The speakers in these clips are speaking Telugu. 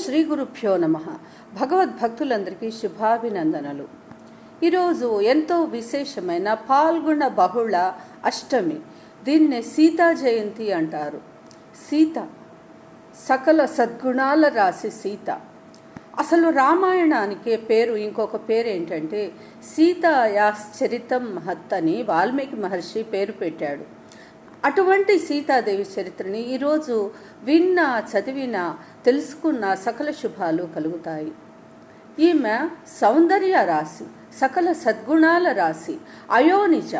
శ్రీ గురుభ్యో నమః. భగవద్భక్తులందరికీ శుభాభినందనలు. ఈరోజు ఎంతో విశేషమైన పాల్గొన బహుళ అష్టమి. దీన్నే సీతా జయంతి అంటారు. సీత సకల సద్గుణాల రాశి సీత. అసలు రామాయణానికే పేరు, ఇంకొక పేరు ఏంటంటే సీతాయాశ్చరితం మహత్ అని వాల్మీకి మహర్షి పేరు పెట్టాడు. అటువంటి సీతాదేవి చరిత్రని ఈరోజు విన్నా, చదివినా, తెలుసుకున్న సకల శుభాలు కలుగుతాయి. ఈమె సౌందర్య రాశి, సకల సద్గుణాల రాశి, అయోనిజ.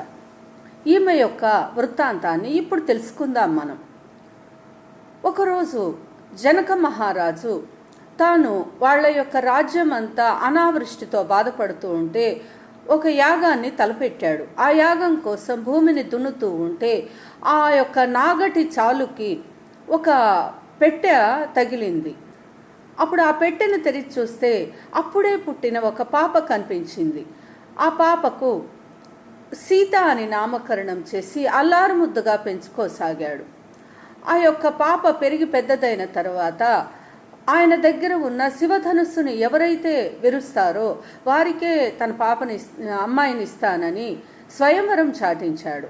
ఈమె యొక్క వృత్తాంతాన్ని ఇప్పుడు తెలుసుకుందాం మనం. ఒకరోజు జనక మహారాజు తాను వాళ్ళ యొక్క రాజ్యం అంతా అనావృష్టితో బాధపడుతూ ఉంటే ఒక యాగాన్ని తలపెట్టాడు. ఆ యాగం కోసం భూమిని దున్నుతూ ఉంటే ఆ యొక్క నాగటి చాలుకి ఒక పెట్టె తగిలింది. అప్పుడు ఆ పెట్టెను తెరిచి చూస్తే అప్పుడే పుట్టిన ఒక పాప కనిపించింది. ఆ పాపకు సీత అని నామకరణం చేసి అల్లారు ముద్దుగా పెంచుకోసాగాడు. ఆ యొక్క పాప పెరిగి పెద్దదైన తర్వాత ఆయన దగ్గర ఉన్న శివధనుస్సుని ఎవరైతే విరుస్తారో వారికే తన అమ్మాయిని ఇస్తానని స్వయంవరం చాటించాడు.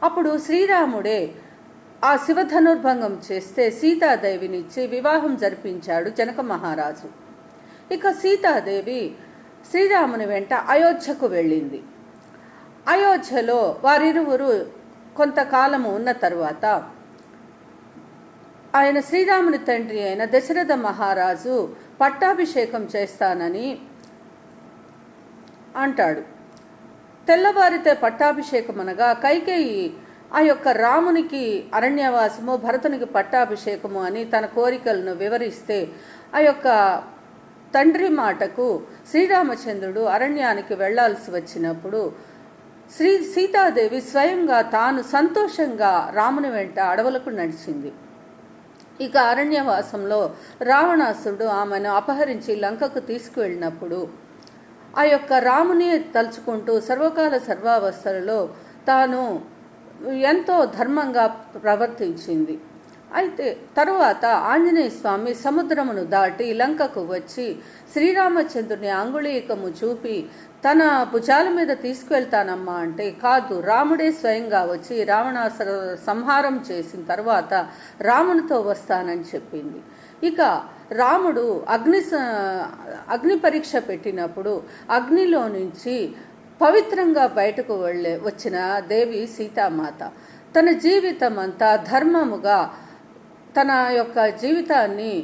అప్పుడు శ్రీరాముడే ఆ శివధనుర్భంగం చేస్తే సీతాదేవినిచ్చి వివాహం జరిపించాడు జనక మహారాజు. ఇక సీతాదేవి శ్రీరాముని వెంట అయోధ్యకు వెళ్ళింది. అయోధ్యలో వారిరువురు కొంతకాలము ఉన్న తరువాత ఆయన శ్రీరాముని తండ్రి అయిన దశరథ మహారాజు పట్టాభిషేకం చేస్తానని అంటాడు. తెల్లవారితే పట్టాభిషేకం అనగా కైకేయి ఆ యొక్క రామునికి అరణ్యవాసము, భరతునికి పట్టాభిషేకము అని తన కోరికలను వివరిస్తే ఆ యొక్క తండ్రి మాటకు శ్రీరామచంద్రుడు అరణ్యానికి వెళ్లాల్సి వచ్చినప్పుడు సీతాదేవి స్వయంగా తాను సంతోషంగా రాముని వెంట అడవులకు నడిచింది. ఇక అరణ్యవాసంలో రావణాసురుడు ఆమెను అపహరించి లంకకు తీసుకువెళ్ళినప్పుడు ఆ యొక్క రాముని తలుచుకుంటూ సర్వకాల సర్వావస్థలలో తాను ఎంతో ధర్మంగా ప్రవర్తించింది. అయితే తరువాత ఆంజనేయ స్వామి సముద్రమును దాటి లంకకు వచ్చి శ్రీరామచంద్రుని అంగుళీకము చూపి తన భుజాల మీద తీసుకువెళ్తానమ్మా అంటే, కాదు, రాముడే స్వయంగా వచ్చి రావణాసుర సంహారం చేసిన తర్వాత రామునితో వస్తానని చెప్పింది. ఇక రాముడు అగ్ని పరీక్ష పెట్టినప్పుడు అగ్నిలో నుంచి పవిత్రంగా బయటకు వచ్చిన దేవి సీతామాత తన జీవితం అంతా ధర్మముగా తన యొక్క జీవితాన్ని